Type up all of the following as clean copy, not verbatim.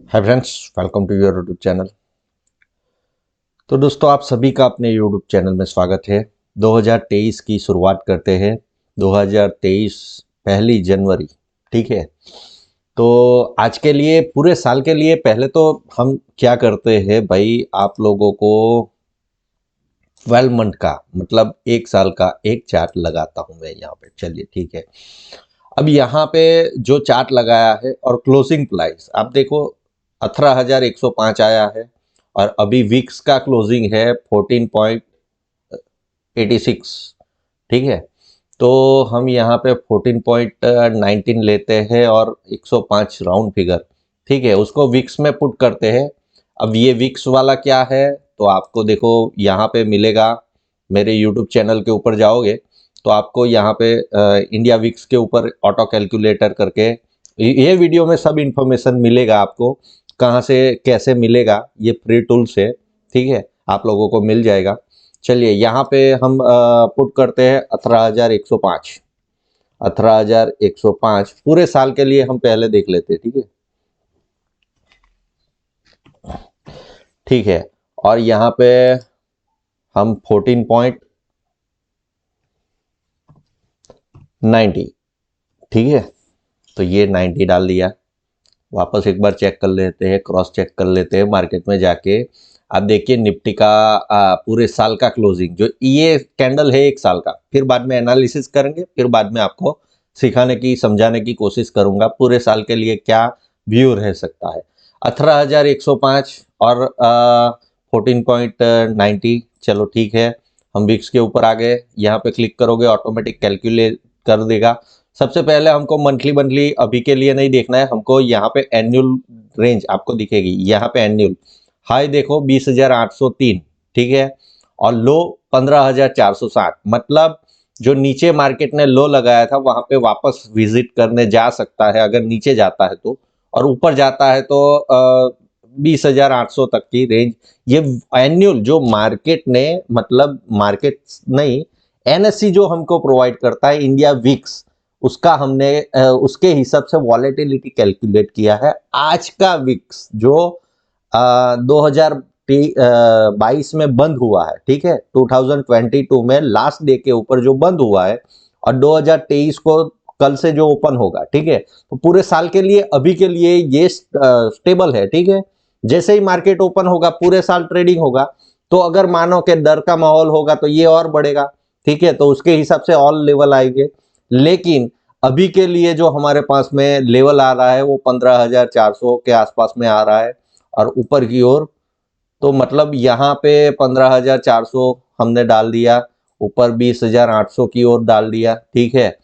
Hi friends, welcome to your YouTube channel. तो दोस्तों, आप सभी का अपने यूट्यूब चैनल में स्वागत है। 2023 की शुरुआत करते हैं। 2023 पहली जनवरी, ठीक है। तो आज के लिए, पूरे साल के लिए, पहले तो हम क्या करते हैं भाई, आप लोगों को 12 मंथ का मतलब एक साल का एक चार्ट लगाता हूं मैं यहाँ पे। चलिए ठीक है। अब यहाँ पे जो चार्ट लगाया है और क्लोजिंग प्राइस आप देखो, 18,105 आया है और अभी विक्स का क्लोजिंग है 14.86, ठीक है। तो हम यहाँ पे 14.19 लेते हैं और 105 राउंड फिगर, ठीक है, उसको विक्स में पुट करते हैं। अब ये विक्स वाला क्या है, तो आपको देखो यहाँ पे मिलेगा। मेरे यूट्यूब चैनल के ऊपर जाओगे तो आपको यहाँ पे इंडिया विक्स के ऊपर ऑटो कैलकुलेटर करके ये वीडियो में सब इंफॉर्मेशन मिलेगा आपको। कहाँ से कैसे मिलेगा, ये फ्री टूल से, ठीक है, आप लोगों को मिल जाएगा। चलिए यहाँ पे हम पुट करते हैं 18,105। 18,105 पूरे साल के लिए हम पहले देख लेते हैं, ठीक है। ठीक है, और यहाँ पे हम 14.90, ठीक है। तो ये 90 डाल दिया। वापस एक बार चेक कर लेते हैं, क्रॉस चेक कर लेते हैं मार्केट में जाके। आप देखिए निफ्टी का पूरे साल का क्लोजिंग, जो ये कैंडल है एक साल का, फिर बाद में एनालिसिस करेंगे, फिर बाद में आपको सिखाने की समझाने की कोशिश करूंगा पूरे साल के लिए क्या व्यू रह सकता है। 18,105 और 14.90, चलो ठीक है। हम विक्स के ऊपर आ गए, यहाँ पे क्लिक करोगे ऑटोमेटिक कैलकुलेट कर देगा। सबसे पहले हमको मंथली मंथली अभी के लिए नहीं देखना है, हमको यहाँ पे एनुअल रेंज आपको दिखेगी। यहाँ पे एनुअल हाई देखो 20,803, ठीक है, और लो 15,460। मतलब जो नीचे मार्केट ने लो लगाया था वहां पे वापस विजिट करने जा सकता है अगर नीचे जाता है तो, और ऊपर जाता है तो 20,800 तक की रेंज। ये एनुअल जो मार्केट ने, मतलब मार्केट नहीं, एनएससी जो हमको प्रोवाइड करता है इंडिया विक्स, उसका हमने उसके हिसाब से वॉलेटिलिटी कैलकुलेट किया है। आज का विक्स जो 2022 में बंद हुआ है, ठीक है, 2022 में लास्ट डे के ऊपर जो बंद हुआ है, और 2023 को कल से जो ओपन होगा, ठीक है। तो पूरे साल के लिए अभी के लिए ये स्टेबल है, ठीक है। जैसे ही मार्केट ओपन होगा पूरे साल ट्रेडिंग होगा। तो अगर मानो कि डर का माहौल होगा तो ये और बढ़ेगा, ठीक है, तो उसके हिसाब से ऑल लेवल आएंगे। लेकिन अभी के लिए जो हमारे पास में लेवल आ रहा है वो 15,400 के आसपास में आ रहा है और ऊपर की ओर। तो मतलब यहाँ पे 15,400 हमने डाल दिया, ऊपर 20,800 की ओर डाल दिया, ठीक है।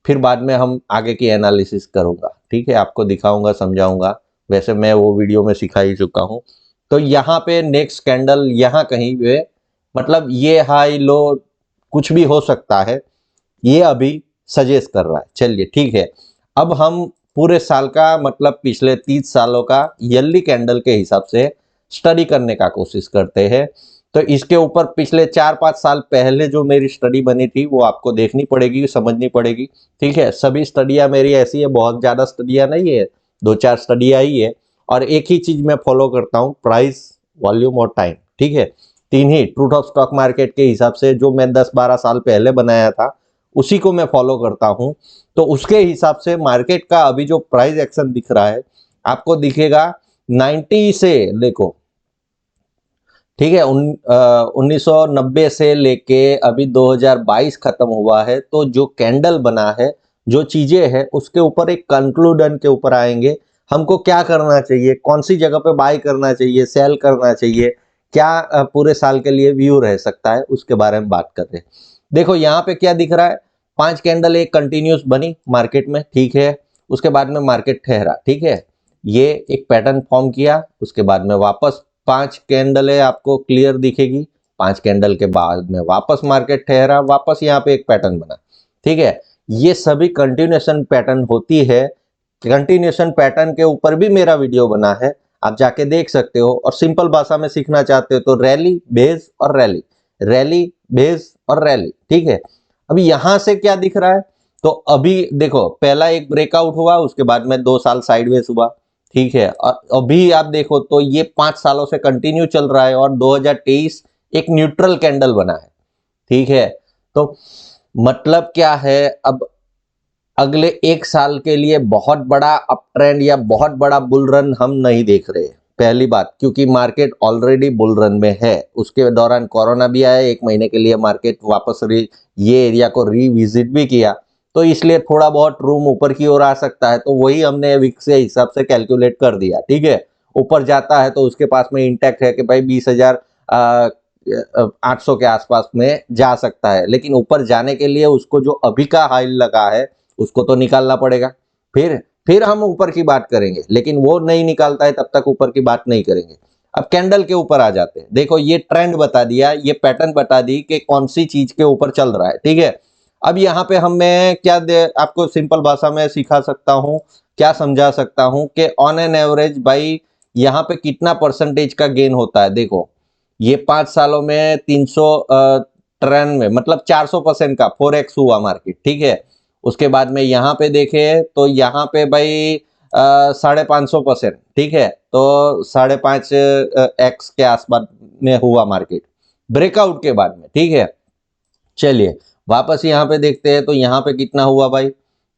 फिर बाद में हम आगे की एनालिसिस करूंगा, ठीक है, आपको दिखाऊंगा, समझाऊंगा। वैसे मैं वो वीडियो में सिखा ही चुका हूं। तो यहाँ पे नेक्स्ट कैंडल यहाँ कहीं पे, मतलब ये हाई लो कुछ भी हो सकता है, ये अभी सजेस्ट कर रहा है। चलिए ठीक है। अब हम पूरे साल का, मतलब पिछले 30 सालों का यली कैंडल के हिसाब से स्टडी करने का कोशिश करते हैं। तो इसके ऊपर पिछले 4-5 साल पहले जो मेरी स्टडी बनी थी वो आपको देखनी पड़ेगी, समझनी पड़ेगी, ठीक है। सभी स्टडियां मेरी ऐसी है, बहुत ज्यादा स्टडियां नहीं है, 2-4 स्टडियां ही है। और एक ही चीज मैं फॉलो करता हूँ, प्राइस, वॉल्यूम और टाइम, ठीक है। तीन ही ट्रूथ ऑफ स्टॉक मार्केट के हिसाब से जो मैं 10-12 साल पहले बनाया था उसी को मैं फॉलो करता हूं। तो उसके हिसाब से मार्केट का अभी जो प्राइस एक्शन दिख रहा है आपको दिखेगा 90 से, देखो ठीक है, 1990 से लेके अभी 2022 खत्म हुआ है। तो जो कैंडल बना है, जो चीजें हैं, उसके ऊपर एक कंक्लूजन के ऊपर आएंगे। हमको क्या करना चाहिए, कौन सी जगह पे बाय करना चाहिए, सेल करना चाहिए, क्या पूरे साल के लिए व्यू रह सकता है, उसके बारे में बात कर रहे हैं। देखो यहाँ पे क्या दिख रहा है, 5 कैंडल एक कंटिन्यूस बनी मार्केट में, ठीक है। उसके बाद में मार्केट ठहरा, ठीक है, ये एक पैटर्न फॉर्म किया, उसके बाद में वापस 5 कैंडल है आपको क्लियर दिखेगी। 5 कैंडल के बाद में वापस मार्केट ठहरा, वापस यहाँ पे एक पैटर्न बना, ठीक है। ये सभी कंटिन्यूएशन पैटर्न होती है। कंटिन्यूएशन पैटर्न के ऊपर भी मेरा वीडियो बना है, आप जाके देख सकते हो। और सिंपल भाषा में सीखना चाहते हो तो रैली बेस और रैली, रैली बेस और रैली, ठीक है। अभी यहां से क्या दिख रहा है, तो अभी देखो पहला एक ब्रेकआउट हुआ, उसके बाद में 2 साल साइडवेज हुआ, ठीक है। और अभी आप देखो तो ये 5 सालों से कंटिन्यू चल रहा है और 2023 एक न्यूट्रल कैंडल बना है, ठीक है। तो मतलब क्या है, अब अगले 1 साल के लिए बहुत बड़ा अप ट्रेंड या बहुत बड़ा बुल रन हम नहीं देख रहे। पहली बात, क्योंकि मार्केट ऑलरेडी बुल रन में है, उसके दौरान कोरोना भी आया, 1 महीने के लिए मार्केट वापस ये एरिया को रिविजिट भी किया, तो इसलिए थोड़ा बहुत रूम ऊपर की ओर आ सकता है। तो वही हमने वीक से हिसाब से कैलकुलेट कर दिया, ठीक है। ऊपर जाता है तो उसके पास में इंटैक्ट है कि भाई 20,800 के आसपास में जा सकता है, लेकिन ऊपर जाने के लिए उसको जो अभी का हाई लगा है उसको तो निकालना पड़ेगा। फिर हम ऊपर की बात करेंगे, लेकिन वो नहीं निकालता है तब तक ऊपर की बात नहीं करेंगे। अब कैंडल के ऊपर आ जाते हैं। देखो ये ट्रेंड बता दिया, ये पैटर्न बता दी कि कौन सी चीज के ऊपर चल रहा है, ठीक है। अब यहाँ पे मैं क्या आपको सिंपल भाषा में सिखा सकता हूँ, क्या समझा सकता हूँ कि ऑन एन एवरेज भाई यहाँ पे कितना परसेंटेज का गेन होता है। देखो ये 5 सालों में 393 मतलब 400% का 4x हुआ मार्केट, ठीक है। उसके बाद में यहाँ पे देखे तो यहाँ पे भाई 550%, ठीक है। तो 5.5x के आसपास में हुआ मार्केट ब्रेकआउट के बाद में, ठीक है। चलिए वापस यहाँ पे देखते हैं तो यहाँ पे कितना हुआ भाई,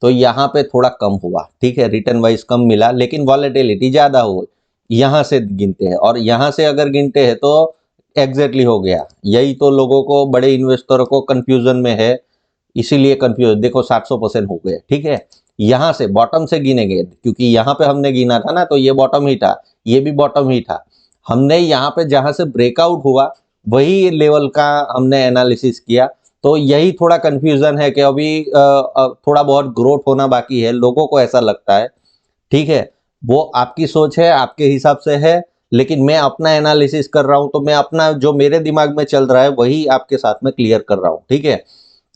तो यहाँ पे थोड़ा कम हुआ, ठीक है। रिटर्न वाइज कम मिला, लेकिन वॉलेटिलिटी ज्यादा हुई। यहाँ से गिनते हैं और यहाँ से अगर गिनते हैं तो एग्जैक्टली हो गया। यही तो लोगों को, बड़े इन्वेस्टरों को कंफ्यूजन में है, इसीलिए कंफ्यूज। देखो 700% हो गए, ठीक है। यहाँ से बॉटम से गिनेंगे, क्योंकि यहाँ पे हमने गिना था ना, तो ये बॉटम ही था, ये भी बॉटम ही था। हमने यहाँ पे जहां से ब्रेकआउट हुआ वही लेवल का हमने एनालिसिस किया। तो यही थोड़ा कंफ्यूजन है कि अभी थोड़ा बहुत ग्रोथ होना बाकी है, लोगों को ऐसा लगता है, ठीक है। वो आपकी सोच है, आपके हिसाब से है, लेकिन मैं अपना एनालिसिस कर रहा हूं, तो मैं अपना जो मेरे दिमाग में चल रहा है वही आपके साथ में क्लियर कर रहा हूं, ठीक है।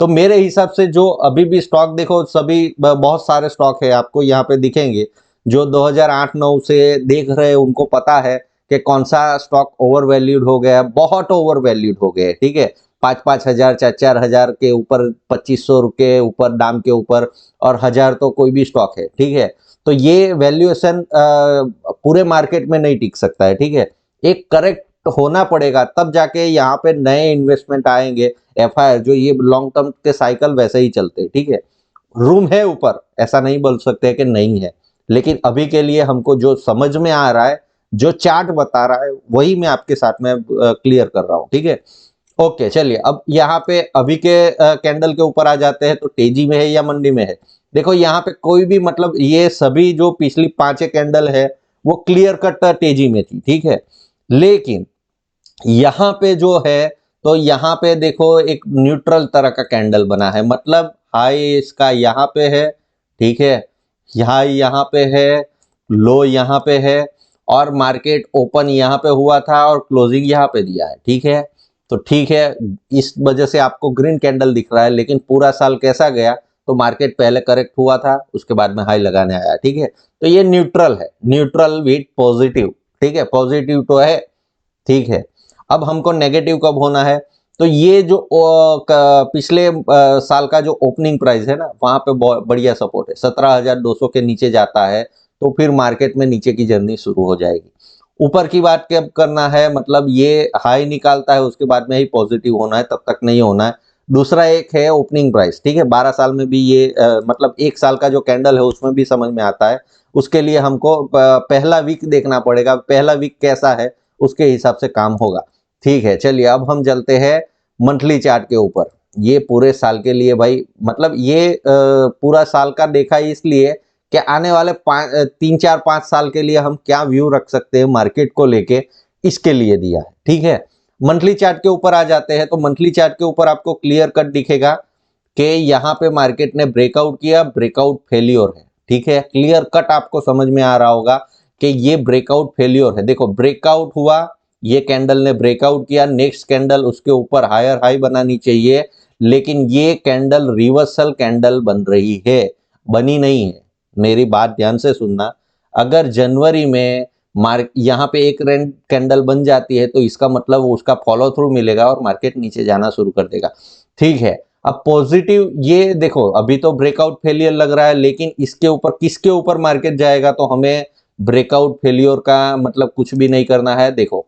तो मेरे हिसाब से जो अभी भी स्टॉक देखो, सभी बहुत सारे स्टॉक है आपको यहाँ पे दिखेंगे, जो 2008-9 से देख रहे हैं उनको पता है कि कौन सा स्टॉक ओवर वैल्यूड हो गया है, बहुत ओवर वैल्यूड हो गया है, ठीक है। 5,000 4,000 के ऊपर, 2,500 के ऊपर दाम के ऊपर, और 1,000 तो कोई भी स्टॉक है, ठीक है। तो ये वैल्यूएशन पूरे मार्केट में नहीं टिक सकता है, ठीक है। एक करेक्ट होना पड़ेगा तब जाके यहाँ पे नए इन्वेस्टमेंट आएंगे। एफआईआर जो ये लॉन्ग टर्म के साइकिल वैसे ही चलते हैं, ठीक है। रूम है ऊपर, ऐसा नहीं बोल सकते कि नहीं है, लेकिन अभी के लिए हमको जो समझ में आ रहा है, जो चार्ट बता रहा है, वही मैं आपके साथ में क्लियर कर रहा हूँ, ठीक है। ओके चलिए, अब यहाँ पे अभी के कैंडल के ऊपर आ जाते हैं, तो तेजी में है या मंदी में है। देखो यहाँ पे कोई भी, मतलब ये सभी जो पिछली 5 कैंडल है वो क्लियर कट तेजी में थी, ठीक है। लेकिन यहाँ पे जो है, तो यहाँ पे देखो एक न्यूट्रल तरह का कैंडल बना है, मतलब हाई इसका यहाँ पे है, ठीक है। हाई यहाँ पे है, लो यहाँ पे है, और मार्केट ओपन यहाँ पे हुआ था और क्लोजिंग यहाँ पे दिया है, ठीक है। तो ठीक है, इस वजह से आपको ग्रीन कैंडल दिख रहा है, लेकिन पूरा साल कैसा गया, तो मार्केट पहले करेक्ट हुआ था, उसके बाद में हाई लगाने आया, ठीक है। तो ये न्यूट्रल है, न्यूट्रल विथ पॉजिटिव, ठीक है। पॉजिटिव तो है, ठीक है। अब हमको नेगेटिव कब होना है, तो ये जो पिछले साल का जो ओपनिंग प्राइस है ना, वहां पे बहुत बढ़िया सपोर्ट है, 17,200 के नीचे जाता है तो फिर मार्केट में नीचे की जर्नी शुरू हो जाएगी। ऊपर की बात कब करना है, मतलब ये हाई निकालता है उसके बाद में ही पॉजिटिव होना है, तब तक नहीं होना है। दूसरा एक है ओपनिंग प्राइस, ठीक है। 12 साल में भी ये मतलब 1 साल का जो कैंडल है उसमें भी समझ में आता है। उसके लिए हमको पहला वीक देखना पड़ेगा, पहला वीक कैसा है उसके हिसाब से काम होगा, ठीक है। चलिए अब हम चलते हैं मंथली चार्ट के ऊपर। ये पूरे साल के लिए भाई, मतलब ये पूरा साल का देखा इसलिए कि आने वाले 3 4 5 साल के लिए हम क्या व्यू रख सकते हैं मार्केट को लेके, इसके लिए दिया है, ठीक है। मंथली चार्ट के ऊपर आ जाते हैं, तो मंथली चार्ट के ऊपर आपको क्लियर कट दिखेगा कि यहाँ पे मार्केट ने ब्रेकआउट किया, ब्रेकआउट फेल्योर है, ठीक है। क्लियर कट आपको समझ में आ रहा होगा कि ये ब्रेकआउट फेल्योर है। देखो ब्रेकआउट हुआ, ये कैंडल ने ब्रेकआउट किया, नेक्स्ट कैंडल उसके ऊपर हायर हाई बनानी चाहिए, लेकिन ये कैंडल रिवर्सल कैंडल बन रही है, बनी नहीं है। मेरी बात ध्यान से सुनना, अगर जनवरी में यहाँ पे एक रेंड कैंडल बन जाती है तो इसका मतलब उसका फॉलो थ्रू मिलेगा और मार्केट नीचे जाना शुरू कर देगा, ठीक है। अब पॉजिटिव, ये देखो अभी तो ब्रेकआउट फेलियर लग रहा है, लेकिन इसके ऊपर किसके ऊपर मार्केट जाएगा, तो हमें ब्रेकआउट फेलियर का मतलब कुछ भी नहीं करना है। देखो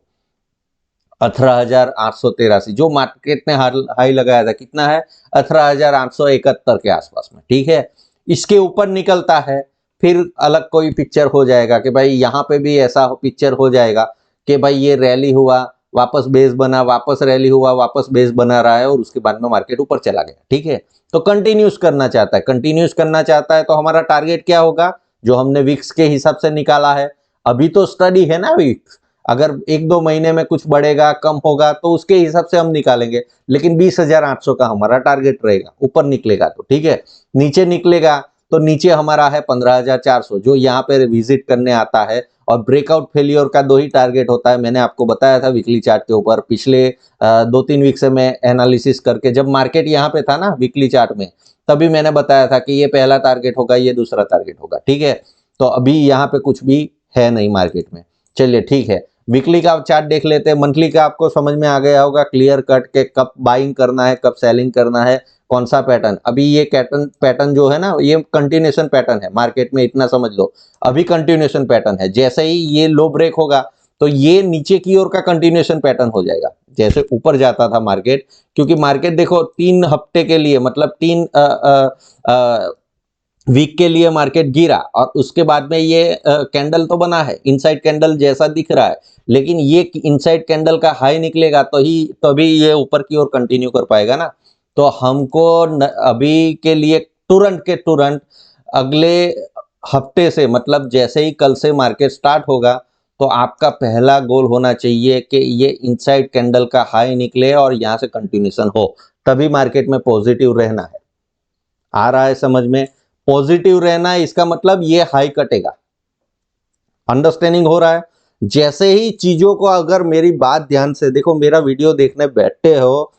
18,883 जो मार्केट ने हाई लगाया था कितना है, 18,871 के आसपास में, ठीक है। इसके ऊपर निकलता है फिर अलग कोई पिक्चर हो जाएगा कि भाई यहाँ पे भी ऐसा पिक्चर हो जाएगा कि भाई ये रैली हुआ, वापस बेस बना, वापस रैली हुआ, वापस बेस बना रहा है और उसके बाद में मार्केट ऊपर चला गया, ठीक है। तो कंटिन्यूस करना चाहता है, कंटिन्यूस करना चाहता है तो हमारा टारगेट क्या होगा, जो हमने विक्स के हिसाब से निकाला है। अभी तो स्टडी है ना विक्स, अगर 1-2 महीने में कुछ बढ़ेगा कम होगा तो उसके हिसाब से हम निकालेंगे, लेकिन 20,800 का हमारा टारगेट रहेगा, ऊपर निकलेगा तो ठीक है। नीचे निकलेगा तो नीचे हमारा है 15,400 जो यहाँ पे विजिट करने आता है। और ब्रेकआउट फेलियर का 2 ही टारगेट होता है, मैंने आपको बताया था वीकली चार्ट के ऊपर, पिछले 2-3 वीक से मैं एनालिसिस करके, जब मार्केट यहाँ पे था ना वीकली चार्ट में, तभी मैंने बताया था कि ये पहला टारगेट होगा, ये दूसरा टारगेट होगा, ठीक है। तो अभी यहाँ पे कुछ भी है नहीं मार्केट में। चलिए ठीक है, वीकली का चार्ट देख लेते हैं। मंथली का आपको समझ में आ गया होगा क्लियर कट के कब बाइंग करना है, कब सेलिंग करना है, कौन सा पैटर्न। अभी ये पैटर्न जो है ना, ये कंटिन्यूएशन पैटर्न है मार्केट में, इतना समझ लो अभी कंटिन्यूएशन पैटर्न है। जैसे ही ये लो ब्रेक होगा तो ये नीचे की ओर का कंटिन्यूएशन पैटर्न हो जाएगा, जैसे ऊपर जाता था मार्केट। क्योंकि मार्केट देखो 3 हफ्ते के लिए मतलब 3 वीक के लिए मार्केट गिरा और उसके बाद में ये कैंडल तो बना है, इनसाइड कैंडल जैसा दिख रहा है, लेकिन ये इनसाइड कैंडल का हाई निकलेगा तो ही तभी ये ऊपर की ओर कंटिन्यू कर पाएगा ना। तो हमको अभी के लिए तुरंत के तुरंत अगले हफ्ते से, मतलब जैसे ही कल से मार्केट स्टार्ट होगा, तो आपका पहला गोल होना चाहिए कि ये इनसाइड कैंडल का हाई निकले और यहाँ से कंटिन्यूशन हो, तभी मार्केट में पॉजिटिव रहना है। आ रहा है समझ में? पॉजिटिव रहना है इसका मतलब ये हाई कटेगा। अंडरस्टैंडिंग हो रहा है? जैसे ही चीजों को, अगर मेरी बात ध्यान से देखो, मेरा वीडियो देखने बैठते हो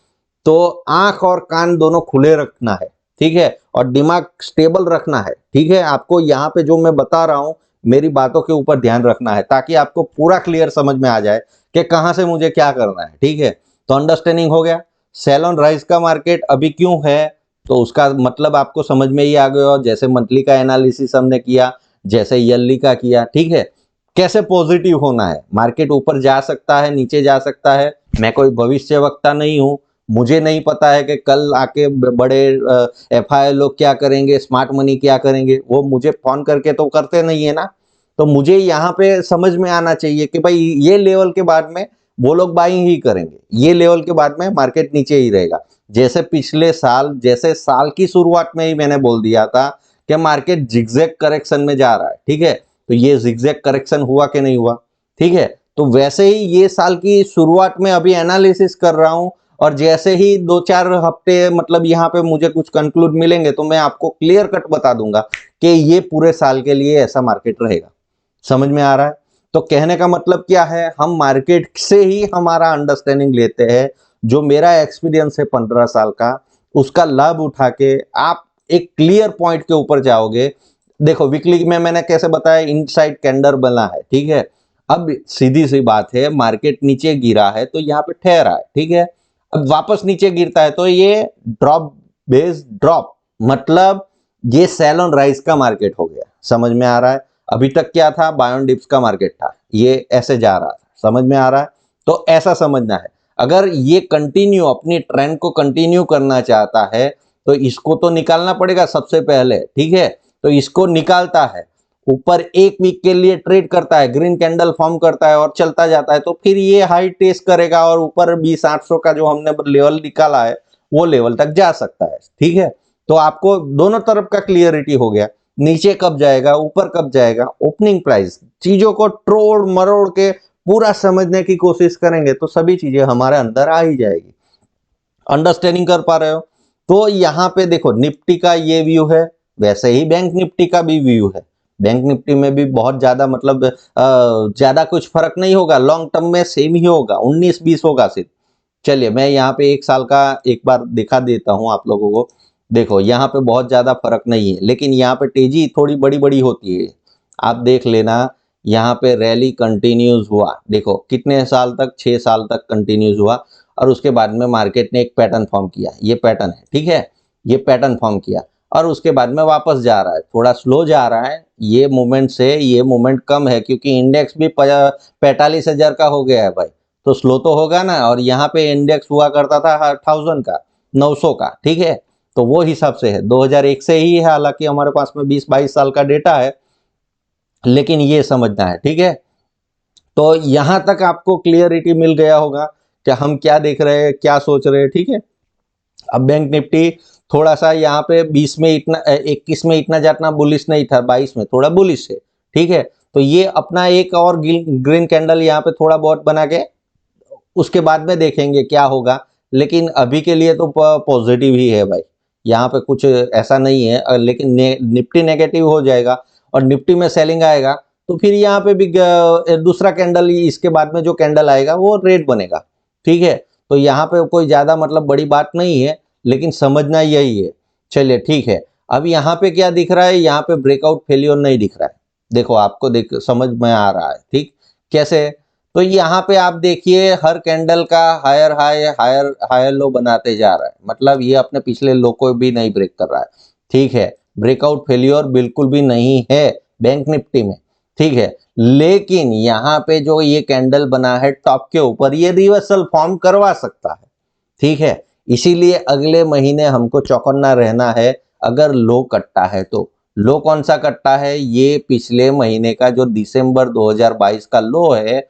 तो आंख और कान दोनों खुले रखना है, ठीक है, और दिमाग स्टेबल रखना है, ठीक है। आपको यहाँ पे जो मैं बता रहा हूं मेरी बातों के ऊपर ध्यान रखना है, ताकि आपको पूरा क्लियर समझ में आ जाए कि कहां से मुझे क्या करना है, ठीक है। तो अंडरस्टैंडिंग हो गया। सेल ऑन राइज का मार्केट अभी क्यों है, तो उसका मतलब आपको समझ में ही आ गया। जैसे मंथली का एनालिसिस हमने किया, जैसे ईयरली का किया, ठीक है। कैसे पॉजिटिव होना है, मार्केट ऊपर जा सकता है, नीचे जा सकता है। मैं कोई भविष्यवक्ता नहीं हूं, मुझे नहीं पता है कि कल आके बड़े एफआई लोग क्या करेंगे, स्मार्ट मनी क्या करेंगे, वो मुझे फोन करके तो करते नहीं है ना। तो मुझे यहाँ पे समझ में आना चाहिए कि भाई ये लेवल के बाद में वो लोग बाइंग ही करेंगे, ये लेवल के बाद में मार्केट नीचे ही रहेगा। जैसे पिछले साल, जैसे साल की शुरुआत में ही मैंने बोल दिया था कि मार्केट जिगजैग करेक्शन में जा रहा है, ठीक है। तो ये जिगजैग करेक्शन हुआ कि नहीं हुआ, ठीक है। तो वैसे ही ये साल की शुरुआत में अभी एनालिसिस कर रहा हूं, और जैसे ही 2-4 हफ्ते मतलब यहाँ पे मुझे कुछ कंक्लूड मिलेंगे तो मैं आपको क्लियर कट बता दूंगा कि ये पूरे साल के लिए ऐसा मार्केट रहेगा। समझ में आ रहा है? तो कहने का मतलब क्या है, हम मार्केट से ही हमारा अंडरस्टैंडिंग लेते हैं। जो मेरा एक्सपीरियंस है 15 साल का, उसका लाभ उठा के आप एक क्लियर पॉइंट के ऊपर जाओगे। देखो वीकली में मैंने कैसे बताया, इनसाइड कैंडल बना है, ठीक है। अब सीधी सी बात है, मार्केट नीचे गिरा है तो यहाँ पे ठहरा है, ठीक है। अब वापस नीचे गिरता है तो ये ड्रॉप बेस ड्रॉप, मतलब ये सेल ऑन राइज का मार्केट हो गया। समझ में आ रहा है? अभी तक क्या था, बाय ऑन डिप्स का मार्केट था, ये ऐसे जा रहा था। समझ में आ रहा है? तो ऐसा समझना है। अगर ये कंटिन्यू अपनी ट्रेंड को कंटिन्यू करना चाहता है तो इसको तो निकालना पड़ेगा सबसे पहले, ठीक है। तो इसको निकालता है, ऊपर 1 वीक के लिए ट्रेड करता है, ग्रीन कैंडल फॉर्म करता है और चलता जाता है, तो फिर ये हाई टेस्ट करेगा और ऊपर 20,800 का जो हमने लेवल निकाला है वो लेवल तक जा सकता है, ठीक है। तो आपको दोनों तरफ का क्लियरिटी हो गया, नीचे कब जाएगा, ऊपर कब जाएगा, ओपनिंग प्राइस, चीजों को तोड़ मरोड़ के पूरा समझने की कोशिश करेंगे तो सभी चीजें हमारे अंदर आ ही जाएगी। अंडरस्टैंडिंग कर पा रहे हो? तो यहाँ पे देखो निफ्टी का ये व्यू है, वैसे ही बैंक निफ्टी का भी व्यू है। बैंक निफ्टी में भी बहुत ज्यादा मतलब ज्यादा कुछ फर्क नहीं होगा, लॉन्ग टर्म में सेम ही होगा, 19-20 होगा सिर्फ। चलिए मैं यहाँ पे 1 साल का एक बार दिखा देता हूँ आप लोगों को। देखो यहाँ पे बहुत ज्यादा फर्क नहीं है, लेकिन यहाँ पे तेजी थोड़ी बड़ी बड़ी होती है। आप देख लेना, यहाँ पे रैली कंटिन्यूज हुआ, देखो कितने साल तक, 6 साल तक कंटिन्यूज हुआ, और उसके बाद में मार्केट ने एक पैटर्न फॉर्म किया, ये पैटर्न है, ठीक है, ये पैटर्न फॉर्म किया। और उसके बाद में वापस जा रहा है, थोड़ा स्लो जा रहा है। ये मूवमेंट से ये मूवमेंट कम है क्योंकि इंडेक्स भी 45,000 का हो गया है भाई, तो स्लो तो होगा ना। और यहाँ पे इंडेक्स हुआ करता था 1000 का, 900 का, ठीक है। तो वो हिसाब से है, 2001 से ही है, हालांकि हमारे पास में 20-22 साल का डेटा है, लेकिन ये समझना है, ठीक है। तो यहां तक आपको क्लियरिटी मिल गया होगा कि हम क्या देख रहे हैं, क्या सोच रहे हैं, ठीक है। अब बैंक निफ्टी थोड़ा सा यहाँ पे 20 में इतना 21 में इतना ज्यादा बुलिश नहीं था, 22 में थोड़ा बुलिश है, ठीक है। तो ये अपना एक और ग्रीन कैंडल यहाँ पे थोड़ा बहुत बना के उसके बाद में देखेंगे क्या होगा। लेकिन अभी के लिए तो पॉजिटिव ही है भाई, यहाँ पे कुछ ऐसा नहीं है। लेकिन निफ्टी नेगेटिव हो जाएगा और निफ्टी में सेलिंग आएगा तो फिर यहाँ पे भी दूसरा कैंडल, इसके बाद में जो कैंडल आएगा वो रेड बनेगा, ठीक है। तो यहाँ पे कोई ज्यादा मतलब बड़ी बात नहीं है, लेकिन समझना यही है। चलिए ठीक है, अब यहाँ पे क्या दिख रहा है, यहाँ पे ब्रेकआउट फेलियर नहीं दिख रहा है। देखो आपको देख समझ में आ रहा है, ठीक कैसे। तो यहाँ पे आप देखिए हर कैंडल का higher high higher higher low बनाते जा रहा है, मतलब ये अपने पिछले लो को भी नहीं ब्रेक कर रहा है, ठीक है। ब्रेकआउट फेलियर बिल्कुल भी नहीं है बैंक निफ्टी में, ठीक है। लेकिन यहाँ पे जो ये कैंडल बना है टॉप के ऊपर, ये रिवर्सल फॉर्म करवा सकता है, ठीक है। इसीलिए अगले महीने हमको चौकन्ना रहना है। अगर लो कटता है तो लो कौन सा कटता है, ये पिछले महीने का जो दिसंबर 2022 का लो है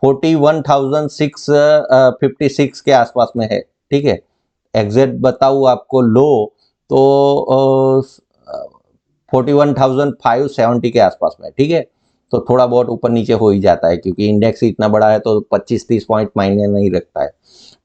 41,656 के आसपास में है, ठीक है। एग्जैक्ट बताऊँ आपको लो तो 41,570 के आसपास में, ठीक है। तो थोड़ा बहुत ऊपर नीचे हो ही जाता है क्योंकि इंडेक्स इतना बड़ा है तो 25-30 पॉइंट मायने नहीं रखता है,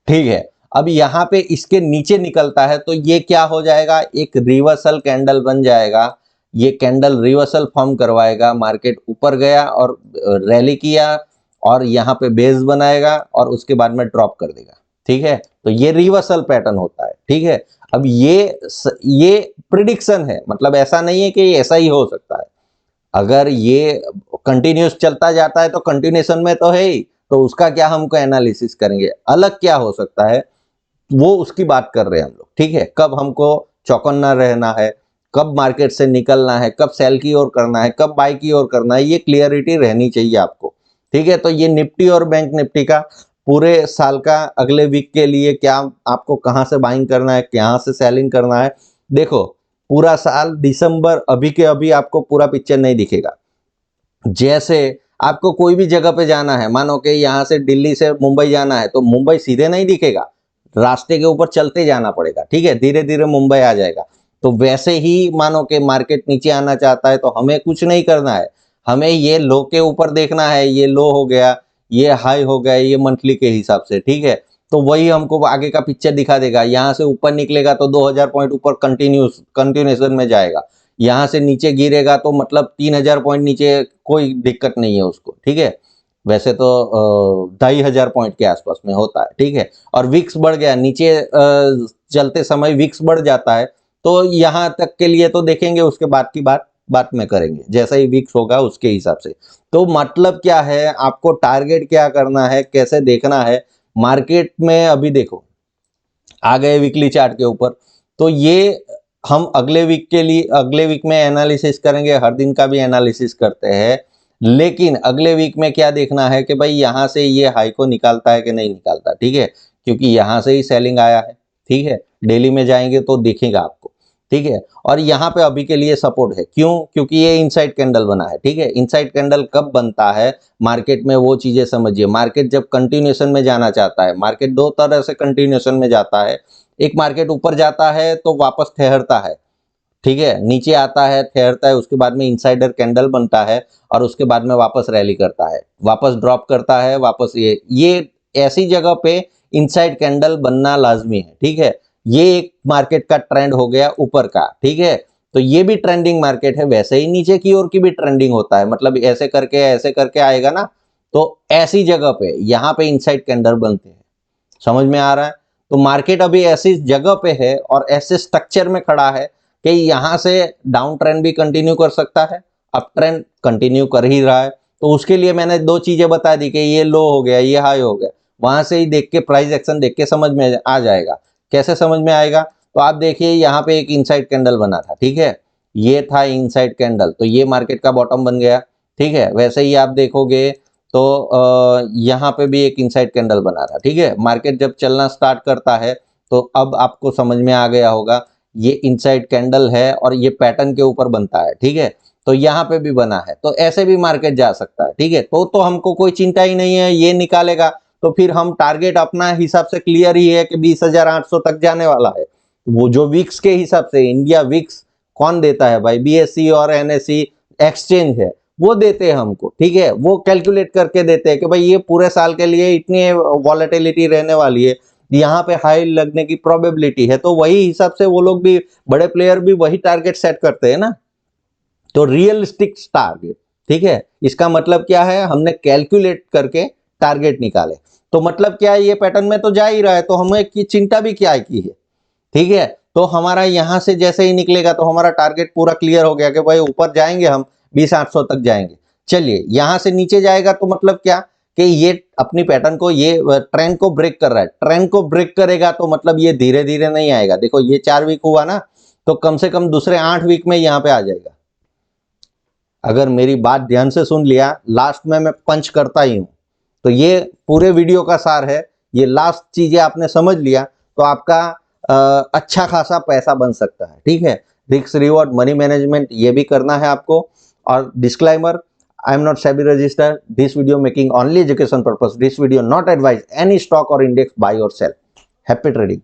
ठीक है। अब यहाँ पे इसके नीचे निकलता है तो ये क्या हो जाएगा, एक रिवर्सल कैंडल बन जाएगा। ये कैंडल रिवर्सल फॉर्म करवाएगा, मार्केट ऊपर गया और रैली किया और यहाँ पे बेस बनाएगा और उसके बाद में ड्रॉप कर देगा, ठीक है। तो ये रिवर्सल पैटर्न होता है, ठीक है। अब ये प्रिडिक्शन है, मतलब ऐसा नहीं है कि ऐसा ही हो सकता है। अगर ये कंटिन्यूस चलता जाता है तो कंटिन्यूशन में तो है ही, तो उसका क्या हमको एनालिसिस करेंगे, अलग क्या हो सकता है वो उसकी बात कर रहे हैं हम लोग, ठीक है। कब हमको चौकन्ना रहना है, कब मार्केट से निकलना है, कब सेल की ओर करना है, कब बाई की ओर करना है, ये क्लियरिटी रहनी चाहिए आपको, ठीक है। तो ये निफ्टी और बैंक निफ्टी का पूरे साल का अगले वीक के लिए क्या आपको कहां से बाइंग करना है, कहां से सेलिंग करना है। देखो पूरा साल दिसंबर अभी के अभी आपको पूरा पिक्चर नहीं दिखेगा। जैसे आपको कोई भी जगह पे जाना है, मानो कि यहाँ से दिल्ली से मुंबई जाना है तो मुंबई सीधे नहीं दिखेगा, रास्ते के ऊपर चलते जाना पड़ेगा, ठीक है। धीरे धीरे मुंबई आ जाएगा। तो वैसे ही मानो कि मार्केट नीचे आना चाहता है तो हमें कुछ नहीं करना है, हमें ये लो के ऊपर देखना है, ये लो हो गया, ये हाई हो गया, ये मंथली के हिसाब से, ठीक है। तो वही हमको आगे का पिक्चर दिखा देगा। यहाँ से ऊपर निकलेगा तो 2000 पॉइंट ऊपर कंटिन्यूएशन में जाएगा, यहाँ से नीचे गिरेगा तो मतलब 3000 पॉइंट नीचे कोई दिक्कत नहीं है उसको, ठीक है। वैसे तो 2500 पॉइंट के आसपास में होता है, ठीक है। और विक्स बढ़ गया नीचे, चलते समय विक्स बढ़ जाता है तो यहाँ तक के लिए तो देखेंगे, उसके बाद की बात में करेंगे जैसा ही विक्स होगा उसके हिसाब से। तो मतलब क्या है, आपको टारगेट क्या करना है, कैसे देखना है मार्केट में। अभी देखो आ गए वीकली चार्ट के ऊपर, तो ये हम अगले वीक के लिए अगले वीक में एनालिसिस करेंगे, हर दिन का भी एनालिसिस करते हैं। लेकिन अगले वीक में क्या देखना है कि भाई यहाँ से ये हाई को निकालता है कि नहीं निकालता, ठीक है। क्योंकि यहाँ से ही सेलिंग आया है, ठीक है। डेली में जाएंगे तो दिखेगा आपको, ठीक है। और यहाँ पे अभी के लिए सपोर्ट है, क्यों, क्योंकि ये इनसाइड कैंडल बना है, ठीक है। इनसाइड कैंडल कब बनता है मार्केट में, वो चीजें समझिए। मार्केट जब कंटिन्यूएशन में जाना चाहता है, मार्केट दो तरह से कंटिन्यूएशन में जाता है। एक मार्केट ऊपर जाता है तो वापस ठहरता है, ठीक है, नीचे आता है ठहरता है, उसके बाद में इनसाइडर कैंडल बनता है और उसके बाद में वापस रैली करता है, वापस ड्रॉप करता है, वापस ये ऐसी जगह पे इनसाइड कैंडल बनना लाजमी है, ठीक है। ये एक मार्केट का ट्रेंड हो गया ऊपर का, ठीक है। तो ये भी ट्रेंडिंग मार्केट है, वैसे ही नीचे की ओर की भी ट्रेंडिंग होता है, मतलब ऐसे करके आएगा ना। तो ऐसी जगह पे यहाँ पे इनसाइड कैंडल बनते हैं, समझ में आ रहा है। तो मार्केट अभी ऐसी जगह पे है और ऐसे स्ट्रक्चर में खड़ा है कि यहाँ से डाउन ट्रेंड भी कंटिन्यू कर सकता है, अप ट्रेंड कंटिन्यू कर ही रहा है। तो उसके लिए मैंने दो चीजें बता दी कि ये लो हो गया, ये हाई हो गया, वहां से ही देख के प्राइस एक्शन देख के समझ में आ जाएगा। कैसे समझ में आएगा, तो आप देखिए यहाँ पे एक इनसाइड कैंडल बना था, ठीक है, ये था इनसाइड कैंडल, तो ये मार्केट का बॉटम बन गया, ठीक है। वैसे ही आप देखोगे तो यहाँ पे भी एक इनसाइड कैंडल बना था, ठीक है। मार्केट जब चलना स्टार्ट करता है तो अब आपको समझ में आ गया होगा, ये इनसाइड कैंडल है और ये पैटर्न के ऊपर बनता है, ठीक है। तो यहाँ पे भी बना है, तो ऐसे भी मार्केट जा सकता है, ठीक है। तो हमको कोई चिंता ही नहीं है, ये निकालेगा तो फिर हम टारगेट अपना हिसाब से क्लियर ही है कि 20,800 तक जाने वाला है। वो जो विक्स के हिसाब से, इंडिया विक्स कौन देता है भाई, बीएसई और एनएसई एक्सचेंज है, वो देते हैं हमको, ठीक है। वो कैलकुलेट करके देते हैं कि भाई ये पूरे साल के लिए इतनी वॉलेटिलिटी रहने वाली है, यहाँ पे हाई लगने की प्रोबेबिलिटी है, तो वही हिसाब से वो लोग भी, बड़े प्लेयर भी वही टारगेट सेट करते हैं ना। तो रियलिस्टिक टारगेट, ठीक है, इसका मतलब क्या है, हमने कैलकुलेट करके टारगेट निकाले। तो मतलब क्या है, ये पैटर्न में तो जा ही रहा है, तो हमें की चिंता भी क्या की है, ठीक है। तो हमारा यहां से जैसे ही निकलेगा तो हमारा टारगेट पूरा क्लियर हो गया कि भाई ऊपर जाएंगे हम, 20,800 तक जाएंगे। चलिए यहां से नीचे जाएगा तो मतलब क्या कि ये अपनी पैटर्न को, ये ट्रेंड को ब्रेक कर रहा है, ट्रेंड को ब्रेक करेगा तो मतलब ये धीरे धीरे नहीं आएगा। देखो ये 4 वीक हुआ ना, तो कम से कम दूसरे 8 वीक में यहाँ पे आ जाएगा। अगर मेरी बात ध्यान से सुन लिया, लास्ट में मैं पंच करता ही हूं, तो ये पूरे वीडियो का सार है, ये लास्ट चीजें आपने समझ लिया तो आपका अच्छा खासा पैसा बन सकता है, ठीक है। रिस्क रिवॉर्ड मनी मैनेजमेंट ये भी करना है आपको। और disclaimer, I am not SEBI registered, this video making only education purpose, this video not advise any stock और इंडेक्स बाय और सेल। Happy trading.